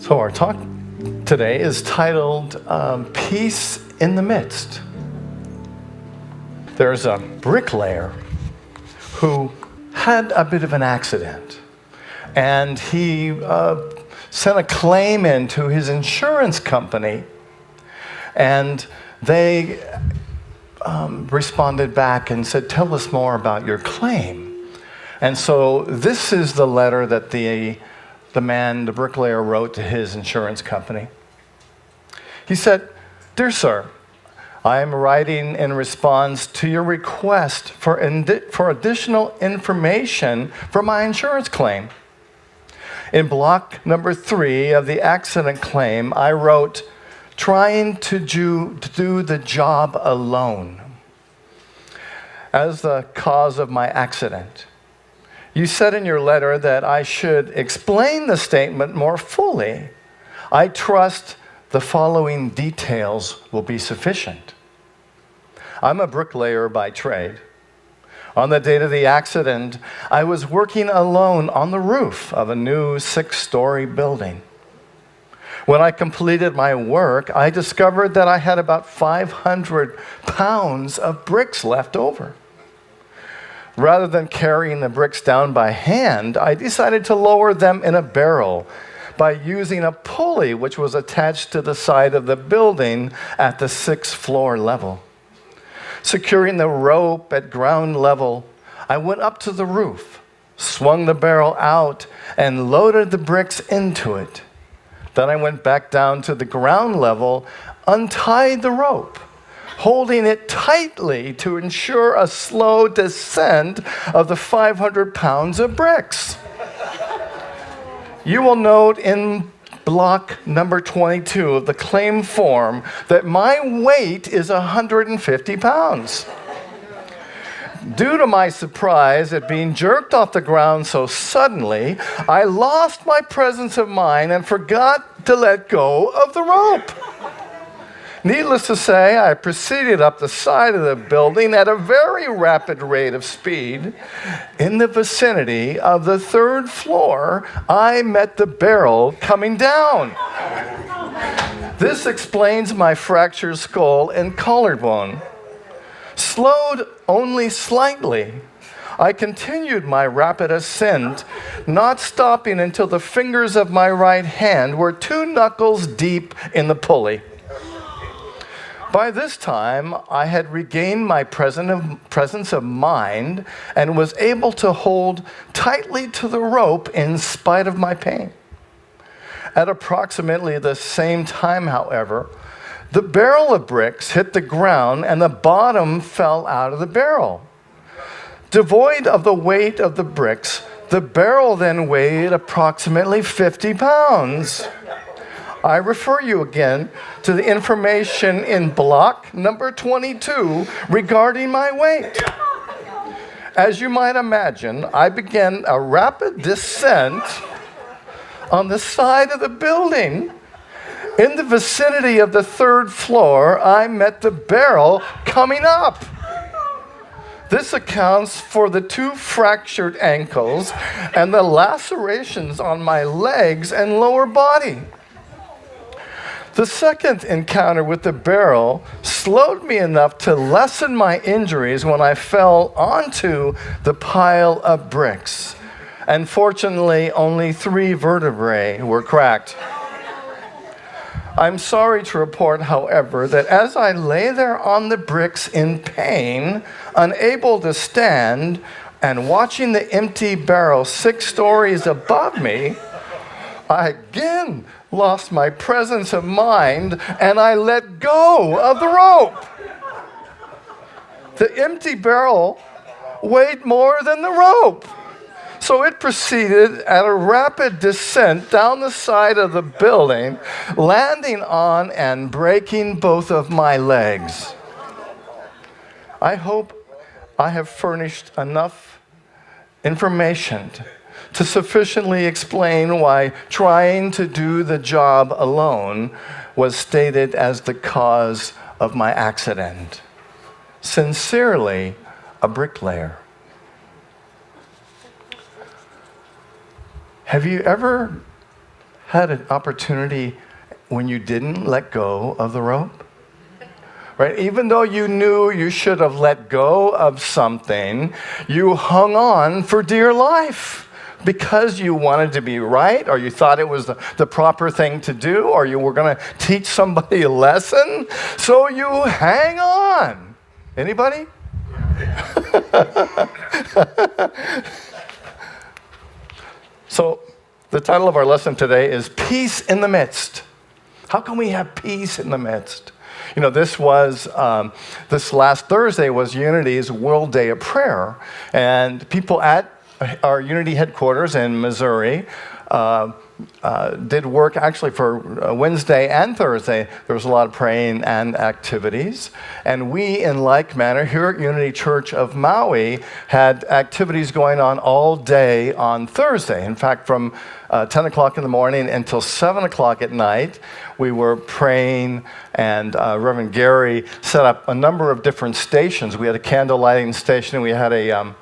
So our talk today is titled Peace in the Midst. There's a bricklayer who had a bit of an accident, and he sent a claim in to his insurance company, and they responded back and said, "Tell us more about your claim." And so this is the letter that the bricklayer, wrote to his insurance company. He said, "Dear sir, I am writing in response to your request for additional information for my insurance claim. In block number 3 of the accident claim, I wrote, 'Trying to do the job alone' as the cause of my accident. You said in your letter that I should explain the statement more fully. I trust the following details will be sufficient. I'm a bricklayer by trade. On the date of the accident, I was working alone on the roof of a new 6-story building. When I completed my work, I discovered that I had about 500 pounds of bricks left over. Rather than carrying the bricks down by hand, I decided to lower them in a barrel by using a pulley which was attached to the side of the building at the 6th floor level. Securing the rope at ground level, I went up to the roof, swung the barrel out, and loaded the bricks into it. Then I went back down to the ground level, untied the rope, holding it tightly to ensure a slow descent of the 500 pounds of bricks. You will note in block number 22 of the claim form that my weight is 150 pounds. Due to my surprise at being jerked off the ground so suddenly, I lost my presence of mind and forgot to let go of the rope. Needless to say, I proceeded up the side of the building at a very rapid rate of speed. In the vicinity of the 3rd floor, I met the barrel coming down. This explains my fractured skull and collarbone. Slowed only slightly, I continued my rapid ascent, not stopping until the fingers of my right hand were 2 knuckles deep in the pulley. By this time, I had regained my presence of mind and was able to hold tightly to the rope in spite of my pain. At approximately the same time, however, the barrel of bricks hit the ground and the bottom fell out of the barrel. Devoid of the weight of the bricks, the barrel then weighed approximately 50 pounds. I refer you again to the information in block number 22 regarding my weight. As you might imagine, I began a rapid descent on the side of the building. In the vicinity of the 3rd floor, I met the barrel coming up. This accounts for the 2 fractured ankles and the lacerations on my legs and lower body. The second encounter with the barrel slowed me enough to lessen my injuries when I fell onto the pile of bricks. And fortunately, only 3 vertebrae were cracked. I'm sorry to report, however, that as I lay there on the bricks in pain, unable to stand, and watching the empty barrel 6 stories above me, I again lost my presence of mind and I let go of the rope. The empty barrel weighed more than the rope, so it proceeded at a rapid descent down the side of the building, landing on and breaking both of my legs. I hope I have furnished enough information to sufficiently explain why trying to do the job alone was stated as the cause of my accident. Sincerely, a bricklayer. Have you ever had an opportunity when you didn't let go of the rope? Right? Even though you knew you should have let go of something, you hung on for dear life because you wanted to be right, or you thought it was the proper thing to do, or you were going to teach somebody a lesson. So you hang on. Anybody? So the title of our lesson today is Peace in the Midst. How can we have peace in the midst? You know, this last Thursday was Unity's World Day of Prayer, and people at our Unity headquarters in Missouri did work actually for Wednesday and Thursday. There was a lot of praying and activities. And we, in like manner, here at Unity Church of Maui, had activities going on all day on Thursday. In fact, from 10 o'clock in the morning until 7 o'clock at night, we were praying, and Reverend Gary set up a number of different stations. We had a candle lighting station, we had a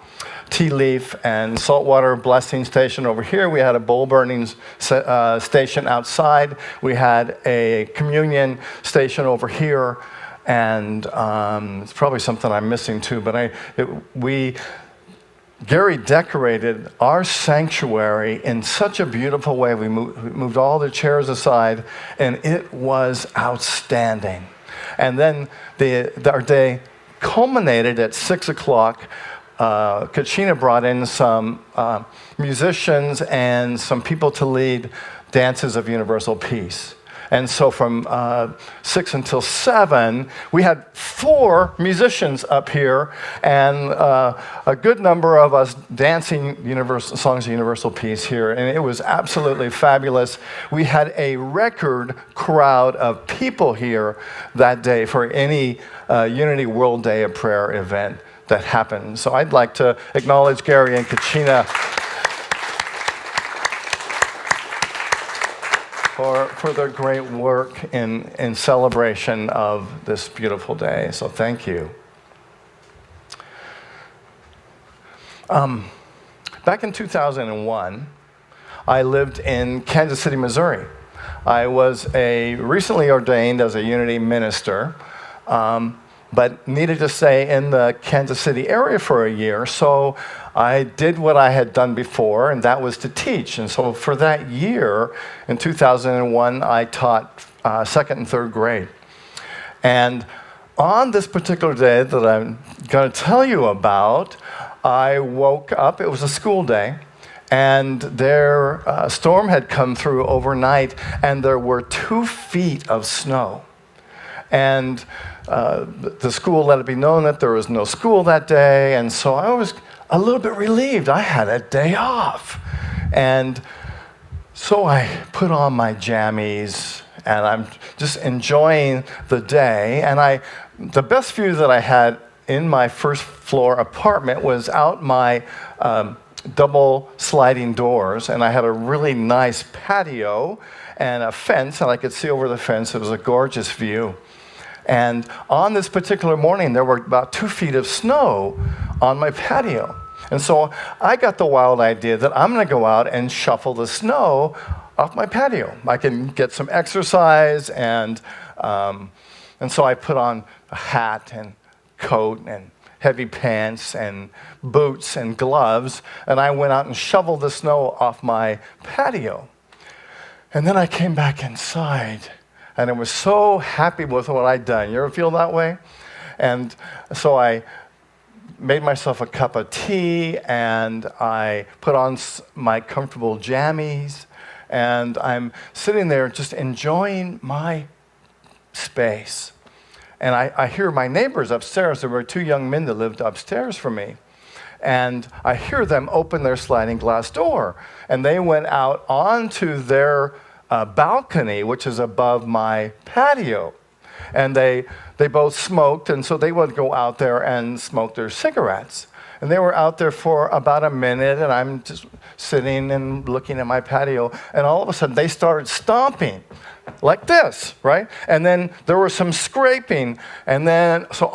tea leaf and saltwater blessing station over here. We had a bowl burning station outside. We had a communion station over here. And it's probably something I'm missing too, but Gary decorated our sanctuary in such a beautiful way. We moved all the chairs aside, and it was outstanding. And then our day culminated at 6 o'clock. Kachina brought in some musicians and some people to lead dances of universal peace. And so from 6 until 7, we had 4 musicians up here, and a good number of us dancing songs of universal peace here, and it was absolutely fabulous. We had a record crowd of people here that day for any Unity World Day of Prayer event that happened. So I'd like to acknowledge Gary and Kachina for their great work in celebration of this beautiful day. So thank you. Back in 2001, I lived in Kansas City, Missouri. I was recently ordained as a Unity minister, but needed to stay in the Kansas City area for a year, so I did what I had done before, and that was to teach. And so for that year, in 2001, I taught second and third grade. And on this particular day that I'm going to tell you about, I woke up. It was a school day, and a storm had come through overnight, and there were 2 feet of snow. And the school let it be known that there was no school that day, and so I was a little bit relieved. I had a day off. And so I put on my jammies, and I'm just enjoying the day. And the best view that I had in my first floor apartment was out my double sliding doors, and I had a really nice patio and a fence, and I could see over the fence. It was a gorgeous view. And on this particular morning, there were about 2 feet of snow on my patio. And so I got the wild idea that I'm going to go out and shuffle the snow off my patio. I can get some exercise, and so I put on a hat and coat and heavy pants and boots and gloves, and I went out and shoveled the snow off my patio. And then I came back inside, and I was so happy with what I'd done. You ever feel that way? And so I made myself a cup of tea, and I put on my comfortable jammies, and I'm sitting there just enjoying my space. And I hear my neighbors upstairs. There were 2 young men that lived upstairs from me. And I hear them open their sliding glass door. And they went out onto their balcony, which is above my patio. And they both smoked, and so they would go out there and smoke their cigarettes. And they were out there for about a minute, and I'm just sitting and looking at my patio, and all of a sudden they started stomping. like this, right? And then there was some scraping. And then, so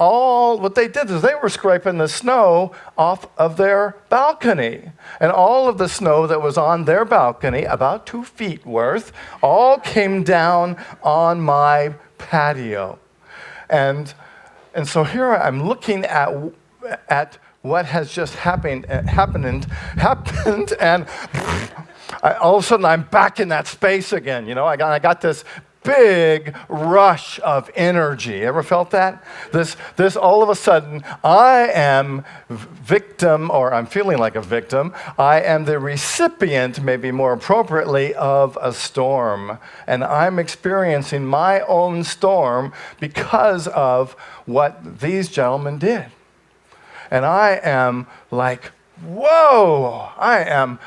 what they did is they were scraping the snow off of their balcony. And all of the snow that was on their balcony, about 2 feet worth, all came down on my patio. And so here I'm looking at what has just happened, and all of a sudden I'm back in that space again. I got this big rush of energy. Ever felt that? This all of a sudden, I am victim, or I'm feeling like a victim. I am the recipient, maybe more appropriately, of a storm. And I'm experiencing my own storm because of what these gentlemen did. And I am like, whoa, I'm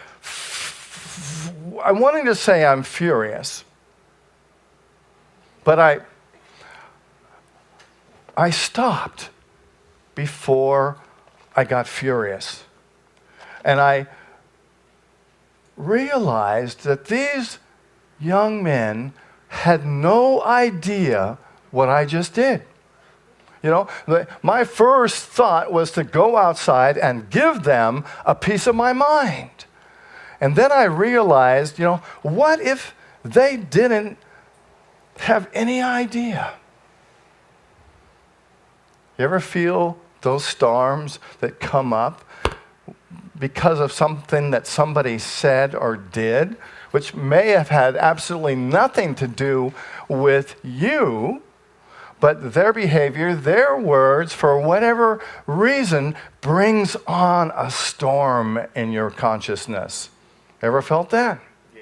wanting to say I'm furious. But I stopped before I got furious. And I realized that these young men had no idea what I just did. My first thought was to go outside and give them a piece of my mind. And then I realized, what if they didn't have any idea? You ever feel those storms that come up because of something that somebody said or did, which may have had absolutely nothing to do with you, but their behavior, their words, for whatever reason, brings on a storm in your consciousness? Ever felt that? Yeah.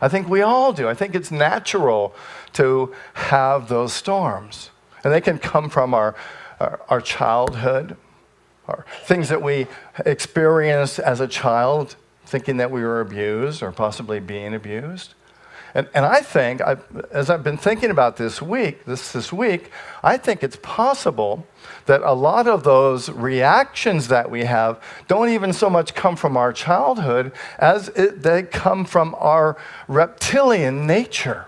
I think we all do. I think it's natural to have those storms. And they can come from our childhood, or things that we experienced as a child, thinking that we were abused or possibly being abused. And I think, as I've been thinking about this week, I think it's possible that a lot of those reactions that we have don't even so much come from our childhood as they come from our reptilian nature.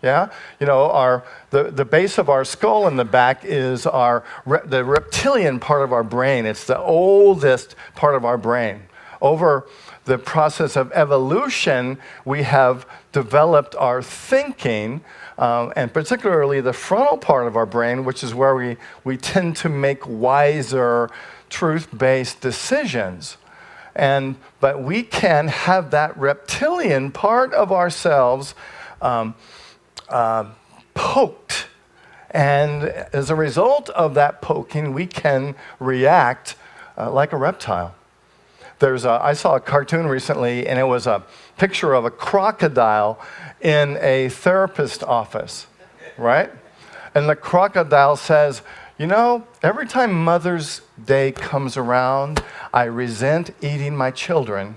Yeah, the base of our skull in the back is the reptilian part of our brain. It's the oldest part of our brain. Over the process of evolution, we have developed our thinking, and particularly the frontal part of our brain, which is where we tend to make wiser, truth-based decisions. But we can have that reptilian part of ourselves poked. And as a result of that poking, we can react like a reptile. I saw a cartoon recently, and it was a picture of a crocodile in a therapist's office, right? And the crocodile says, every time Mother's Day comes around, I resent eating my children.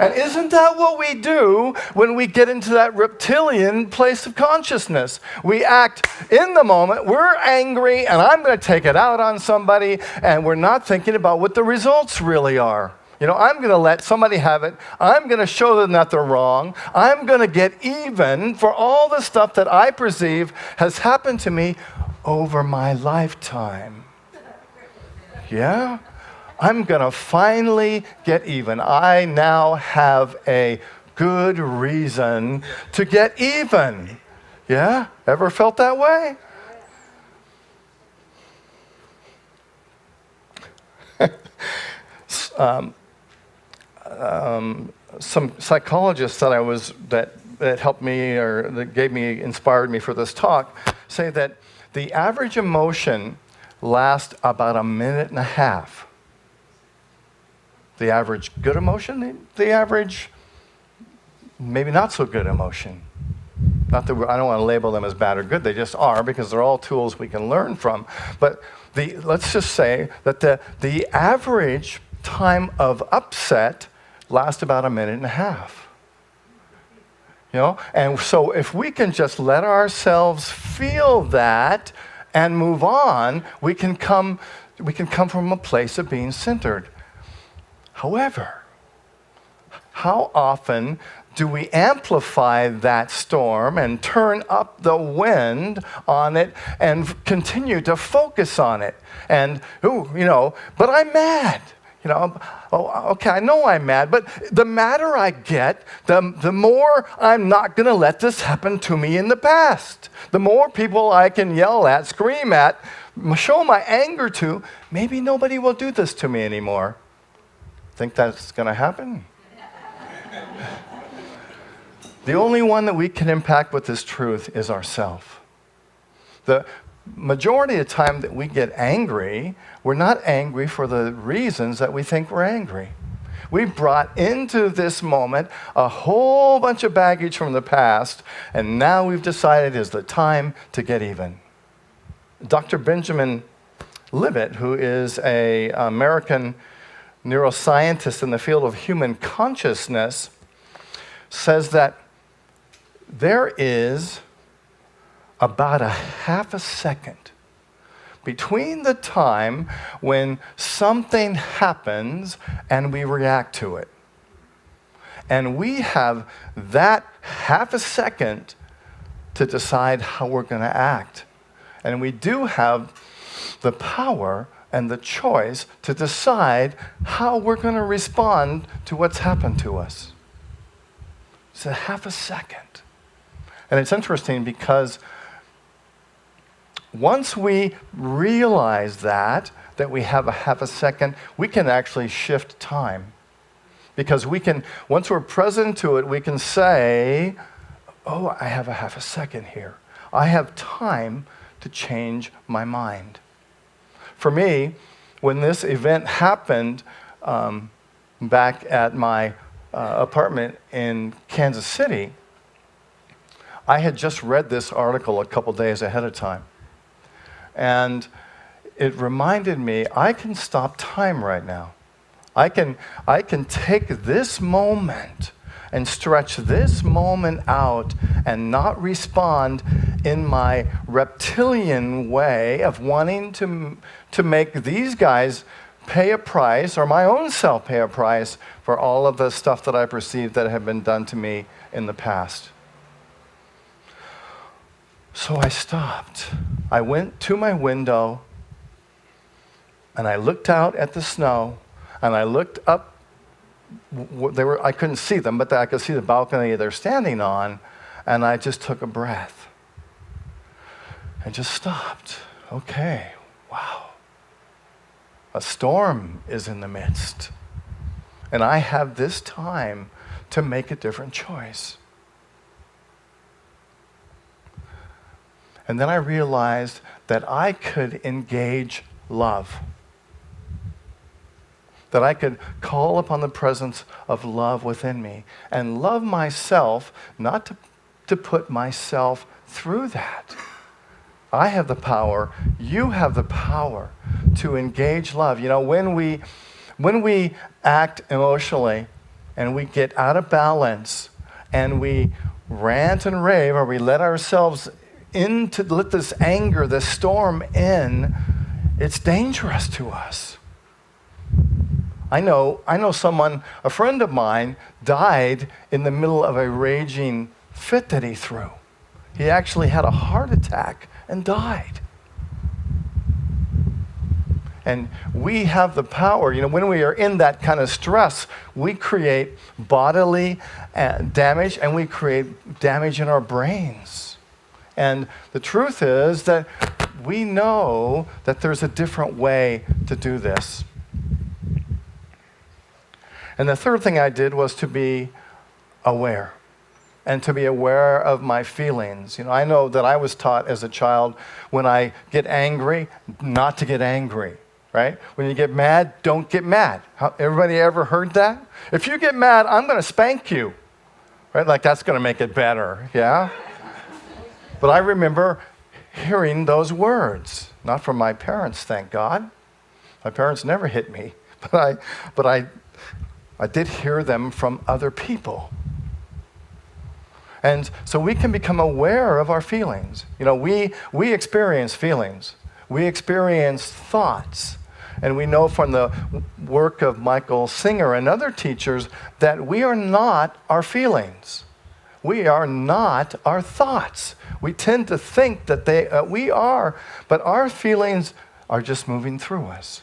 And isn't that what we do when we get into that reptilian place of consciousness? We act in the moment, we're angry, and I'm going to take it out on somebody, and we're not thinking about what the results really are. I'm going to let somebody have it. I'm going to show them that they're wrong. I'm going to get even for all the stuff that I perceive has happened to me over my lifetime. Yeah? I'm going to finally get even. I now have a good reason to get even. Yeah? Ever felt that way? Some psychologists that helped me, or that inspired me for this talk, say that the average emotion lasts about a minute and a half. The average good emotion, the average maybe not so good emotion. Not that I don't want to label them as bad or good, they just are, because they're all tools we can learn from. But let's just say that the average time of upset lasts about a minute and a half. And so if we can just let ourselves feel that and move on, we can come from a place of being centered. However, how often do we amplify that storm and turn up the wind on it and continue to focus on it? And, but I'm mad. Okay, I know I'm mad, but the madder I get, the more I'm not going to let this happen to me in the past. The more people I can yell at, scream at, show my anger to, maybe nobody will do this to me anymore. Think that's going to happen? The only one that we can impact with this truth is ourselves. The majority of the time that we get angry, we're not angry for the reasons that we think we're angry. We brought into this moment a whole bunch of baggage from the past, and now we've decided is the time to get even. Dr. Benjamin Libet, who is an American neuroscientist in the field of human consciousness, says that there is about a half a second between the time when something happens and we react to it. And we have that half a second to decide how we're going to act. And we do have the power and the choice to decide how we're going to respond to what's happened to us. It's a half a second. And it's interesting because once we realize that we have a half a second, we can actually shift time. Because once we're present to it, we can say, oh, I have a half a second here. I have time to change my mind. For me, when this event happened back at my apartment in Kansas City, I had just read this article a couple days ahead of time. And it reminded me, I can stop time right now. I can take this moment and stretch this moment out and not respond in my reptilian way of wanting to make these guys pay a price, or my own self pay a price, for all of the stuff that I perceive that have been done to me in the past. So I stopped. I went to my window and I looked out at the snow and I looked up. I couldn't see them, but I could see the balcony they're standing on, and I just took a breath and just stopped. Okay, wow. A storm is in the midst, and I have this time to make a different choice. And then I realized that I could engage love. That I could call upon the presence of love within me and love myself, not to put myself through that. I have the power, you have the power to engage love. When we act emotionally and we get out of balance and we rant and rave, or we let ourselves let this anger, this storm in, it's dangerous to us. I know someone, a friend of mine, died in the middle of a raging fit that he threw. He actually had a heart attack and died. And we have the power, when we are in that kind of stress, we create bodily damage and we create damage in our brains. And the truth is that we know that there's a different way to do this. And the third thing I did was to be aware, and to be aware of my feelings. I know that I was taught as a child, when I get angry, not to get angry, right? When you get mad, don't get mad. Everybody ever heard that? If you get mad, I'm going to spank you, right? Like that's going to make it better, yeah? But I remember hearing those words, not from my parents, thank God. My parents never hit me, but I did hear them from other people. And so we can become aware of our feelings. We experience feelings. We experience thoughts. And we know from the work of Michael Singer and other teachers that we are not our feelings. We are not our thoughts. We tend to think that we are, but our feelings are just moving through us.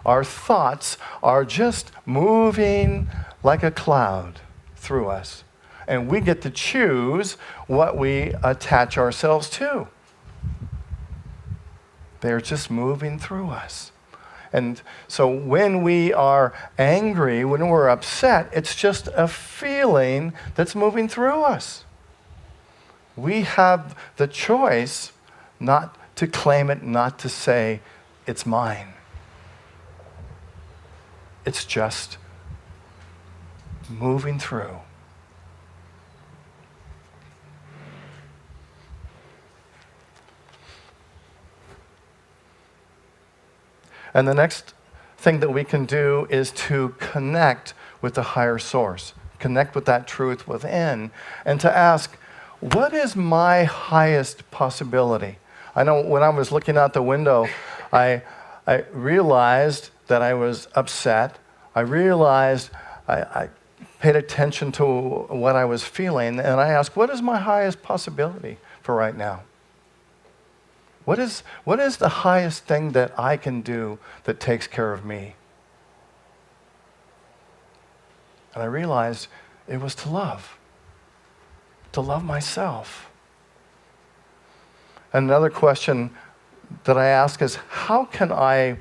Our thoughts are just moving like a cloud through us. And we get to choose what we attach ourselves to. They're just moving through us. And so when we are angry, when we're upset, it's just a feeling that's moving through us. We have the choice not to claim it, not to say, it's mine. It's just moving through. And the next thing that we can do is to connect with the higher source, connect with that truth within, and to ask, what is my highest possibility? I know when I was looking out the window, I realized that I was upset. I realized I paid attention to what I was feeling, and I asked, what is my highest possibility for right now? What is the highest thing that I can do that takes care of me? And I realized it was to love myself. Another question that I ask is, how can I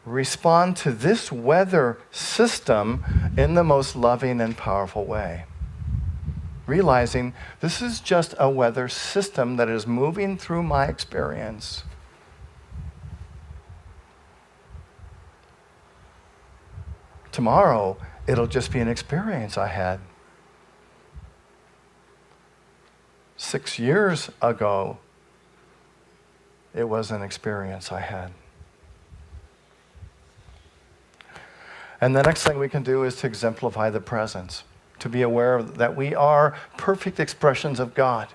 respond to this weather system in the most loving and powerful way? Realizing this is just a weather system that is moving through my experience. Tomorrow, it'll just be an experience I had. 6 years ago, it was an experience I had. And the next thing we can do is to exemplify the presence, to be aware that we are perfect expressions of God.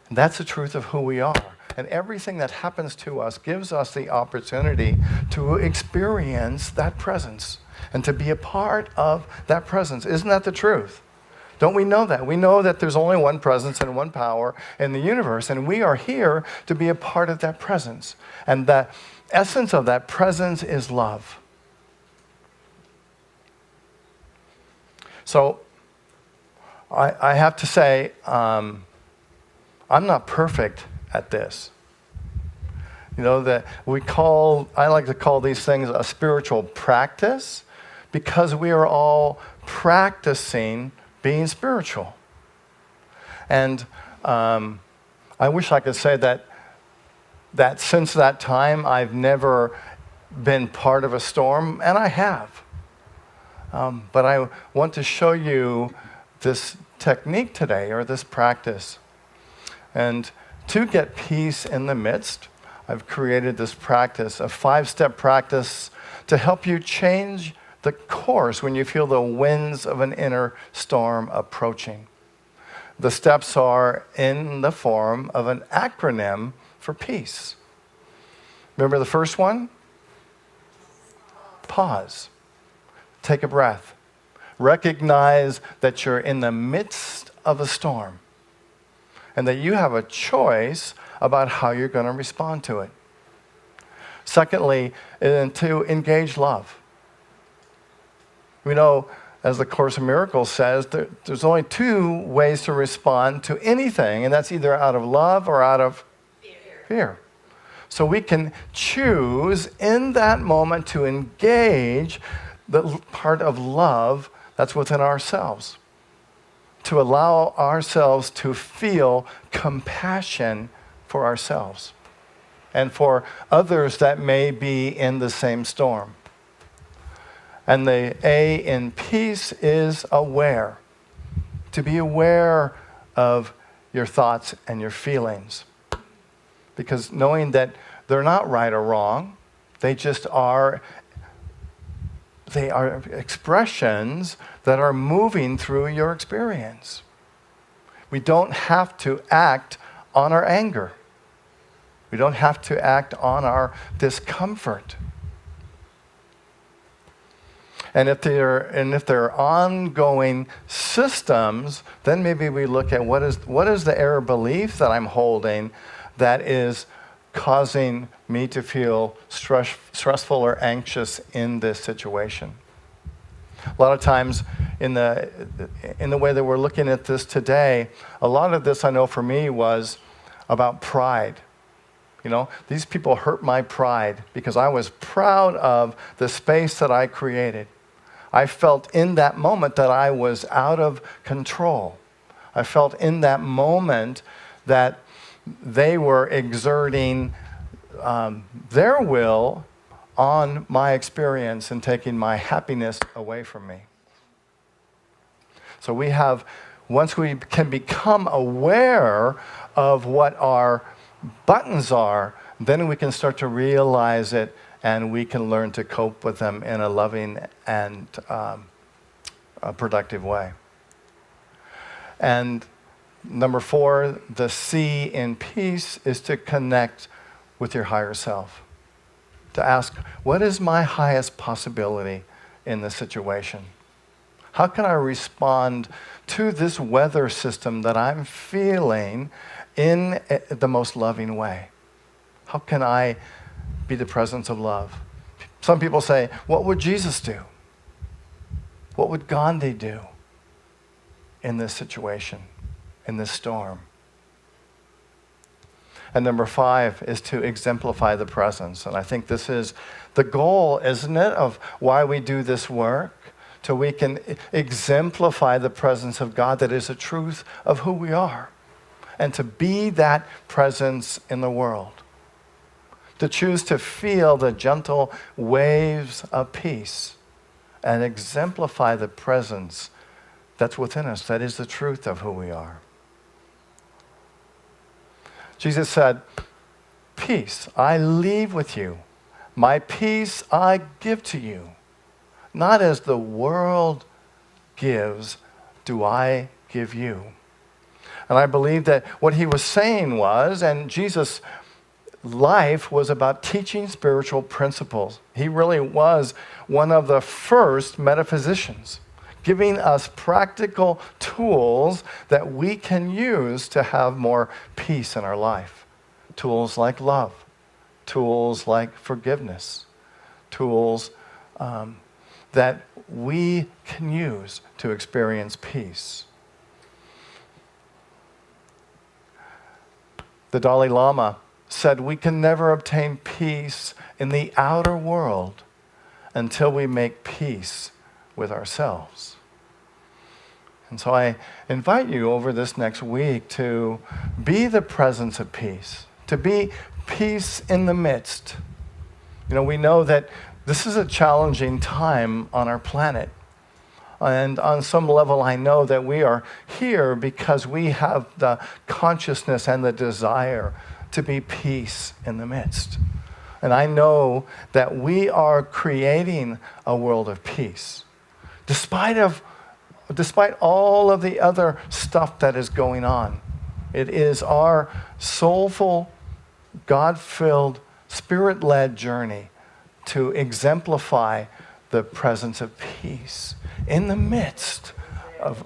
And that's the truth of who we are. And everything that happens to us gives us the opportunity to experience that presence and to be a part of that presence. Isn't that the truth? Don't we know that? We know that there's only one presence and one power in the universe, and we are here to be a part of that presence. And the essence of that presence is love. So I have to say, I'm not perfect at this. You know, that I like to call these things a spiritual practice, because we are all practicing being spiritual. And I wish I could say that since that time I've never been part of a storm, and I have. But I want to show you this technique today, or this practice. And to get peace in the midst, I've created this practice, a 5-step practice to help you change the course when you feel the winds of an inner storm approaching. The steps are in the form of an acronym for peace. Remember the first one? Pause. Take a breath. Recognize that you're in the midst of a storm and that you have a choice about how you're going to respond to it. Secondly, to engage love. We know, as the Course in Miracles says, there's only 2 ways to respond to anything, and that's either out of love or out of fear. So we can choose in that moment to engage the part of love that's within ourselves, to allow ourselves to feel compassion for ourselves and for others that may be in the same storm. And the A in peace is aware, to be aware of your thoughts and your feelings. Because knowing that they're not right or wrong, they are expressions that are moving through your experience. We don't have to act on our anger. We don't have to act on our discomfort. And if they're ongoing systems, then maybe we look at what is the error belief that I'm holding that is causing me to feel stressful or anxious in this situation. A lot of times in the way that we're looking at this today, a lot of this I know for me was about pride. You know, these people hurt my pride because I was proud of the space that I created. I felt in that moment that I was out of control. I felt in that moment that they were exerting their will on my experience and taking my happiness away from me. So once we can become aware of what our buttons are, then we can start to realize it, and we can learn to cope with them in a loving and a productive way. And number 4, the C in peace is to connect with your higher self. To ask, what is my highest possibility in this situation? How can I respond to this weather system that I'm feeling in the most loving way? How can I be the presence of love? Some people say, what would Jesus do? What would Gandhi do in this situation, in this storm? And number 5 is to exemplify the presence. And I think this is the goal, isn't it, of why we do this work, till we can exemplify the presence of God that is the truth of who we are, and to be that presence in the world. To choose to feel the gentle waves of peace and exemplify the presence that's within us, that is the truth of who we are. Jesus said, peace I leave with you. My peace I give to you. Not as the world gives, do I give you. And I believe that what he was saying was, and Jesus' life was about teaching spiritual principles. He really was one of the first metaphysicians, giving us practical tools that we can use to have more peace in our life. Tools like love, tools like forgiveness, tools that we can use to experience peace. The Dalai Lama said we can never obtain peace in the outer world until we make peace with ourselves. And so I invite you over this next week to be the presence of peace, to be peace in the midst. You know, we know that this is a challenging time on our planet. And on some level, I know that we are here because we have the consciousness and the desire to be peace in the midst. And I know that we are creating a world of peace, despite all of the other stuff that is going on. It is our soulful, God-filled, spirit-led journey to exemplify the presence of peace in the midst of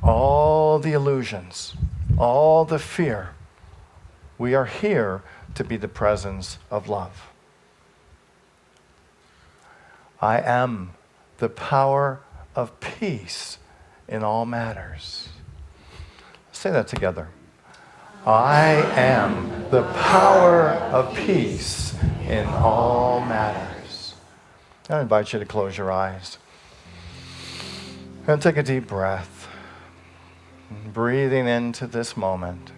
all the illusions, all the fear. We are here to be the presence of love. I am the power of peace in all matters. Say that together. I am the power of peace in all matters. I invite you to close your eyes and take a deep breath, breathing into this moment.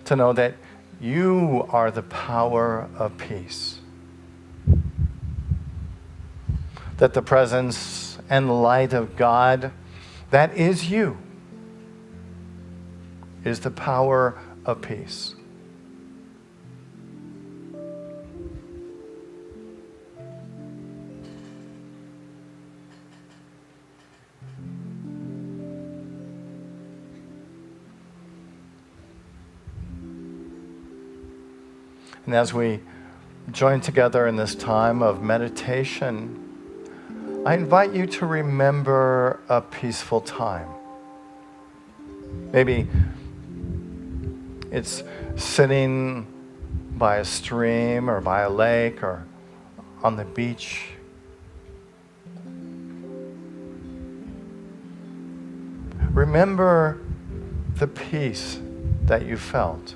To know that you are the power of peace. That the presence and light of God, that is you, is the power of peace. And as we join together in this time of meditation, I invite you to remember a peaceful time. Maybe it's sitting by a stream or by a lake or on the beach. Remember the peace that you felt.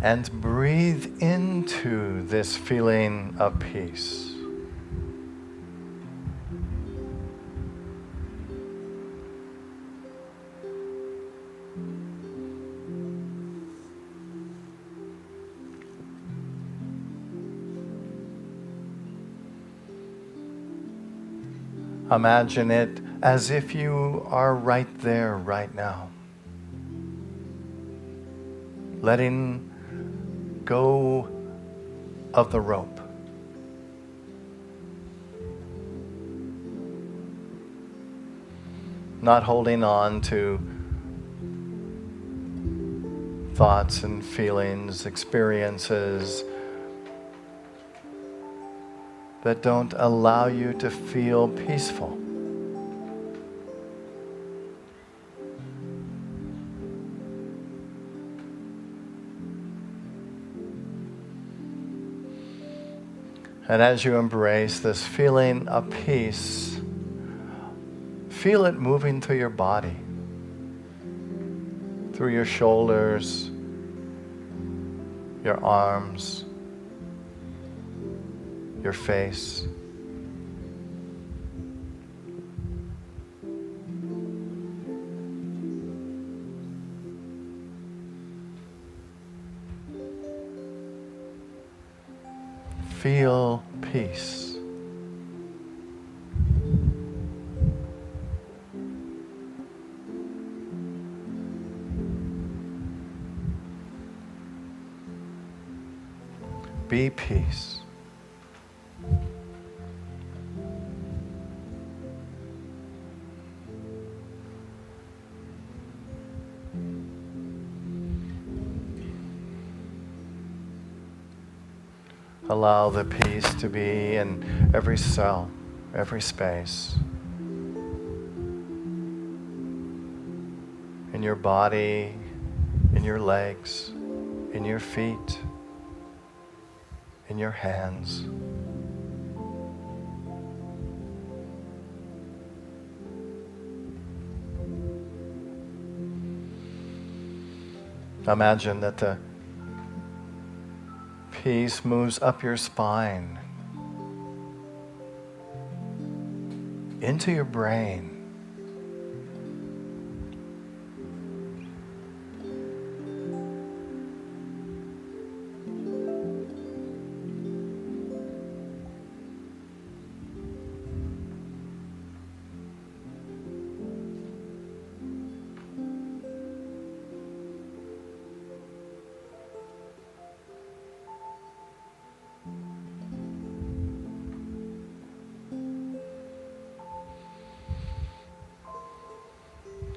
And breathe into this feeling of peace. Imagine it as if you are right there, right now. Letting go of the rope. Not holding on to thoughts and feelings, experiences that don't allow you to feel peaceful. And as you embrace this feeling of peace, feel it moving through your body, through your shoulders, your arms, your face. Feel peace. Be peace. Allow the peace to be in every cell, every space. In your body, in your legs, in your feet, in your hands. Imagine that the peace moves up your spine, into your brain.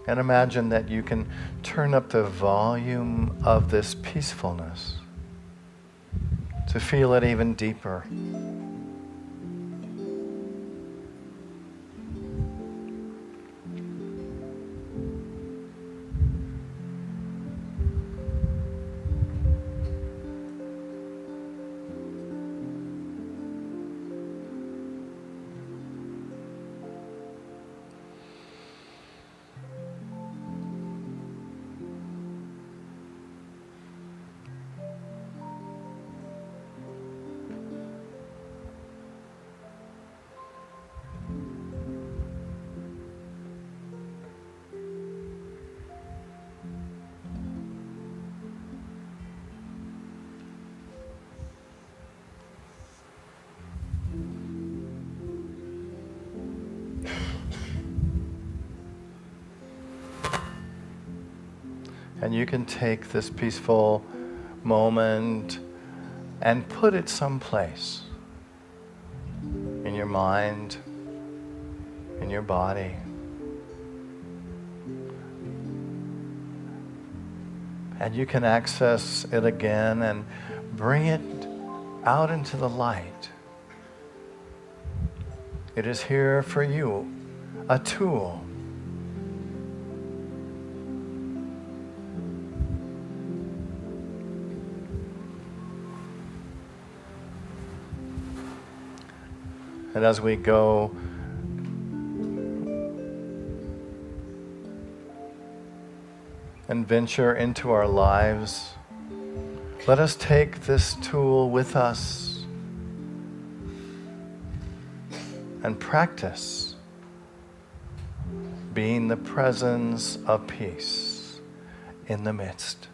And imagine that you can turn up the volume of this peacefulness to feel it even deeper. And you can take this peaceful moment and put it someplace in your mind, in your body. And you can access it again and bring it out into the light. It is here for you, a tool. And as we go and venture into our lives, let us take this tool with us and practice being the presence of peace in the midst.